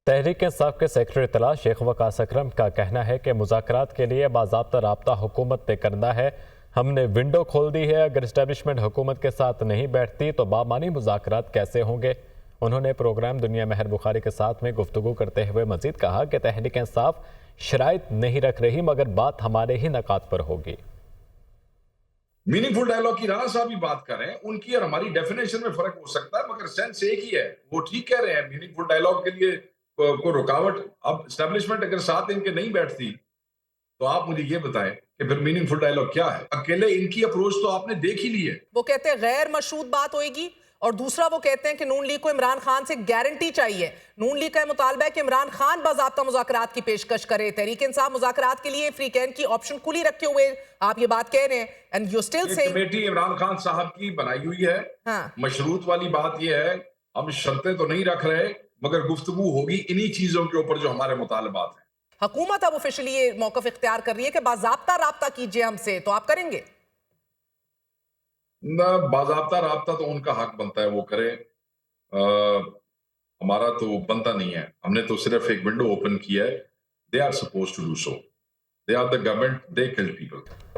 تحریک انصاف کے سیکرٹری اطلاع شیخ وقاص اکرم کا کہنا ہے کہ مذاکرات کے لیے باضابطہ رابطہ حکومت نے کرنا ہے۔ ہم نے ونڈو کھول دی ہے، اگر اسٹیبلشمنٹ حکومت کے ساتھ نہیں بیٹھتی تو بامعنی مذاکرات کیسے ہوں گے؟ انہوں نے پروگرام دنیا مہر بخاری کے ساتھ میں گفتگو کرتے ہوئے مزید کہا کہ تحریک انصاف شرائط نہیں رکھ رہی مگر بات ہمارے ہی نکات پر ہوگی۔ میننگ فل ڈائیلاگ کی رانا صاحب بھی بات کر رہے ہیں، ان کی اور ہماری ڈیفینیشن میں فرق ہو سکتا ہے مگر سینس ایک ہی ہے۔ وہ ٹھیک کہہ رہے ہیں، میننگ فل ڈائیلاگ کے لیے کوئی رکاوٹ، اب اسٹیبلشمنٹ اگر ساتھ ان کے نہیں بیٹھتی تو آپ مجھے یہ بتائیں کہ پھر میننگ فل ڈائیلاگ کیا ہے؟ اکیلے ان کی اپروچ تو آپ نے دیکھ ہی لی ہے۔ وہ کہتے ہیں غیر مشروط بات ہوئے گی، اور دوسرا وہ کہتے ہیں کہ نون لیگ کو عمران خان سے گارنٹی چاہیے۔ نون لیگ کا مطالبہ ہے کہ عمران خان باضابطہ مذاکرات کی پیشکش کرے۔ تحریک انصاف مذاکرات کے لیے فری کین کی آپشن کھلی رکھے ہوئے آپ یہ بات کہہ رہے ہیں، and you're still یہ saying کمیٹی عمران خان صاحب کی بنائی ہوئی ہے۔ مشروط والی بات یہ ہے، ہم شرطیں تو نہیں رکھ رہے مگر گفتگو ہوگی انہی چیزوں کے اوپر جو ہمارے مطالبات ہیں۔ حکومت اب آفیشلی یہ موقف اختیار کر رہی ہے کہ باضابطہ رابطہ کیجئے ہم سے، تو آپ کریں گے؟ نہ، باضابطہ رابطہ تو ان کا حق بنتا ہے وہ کرے، ہمارا تو بنتا نہیں ہے۔ ہم نے تو صرف ایک ونڈو اوپن کیا ہے۔ They are supposed to do so. They are the government, they kill people.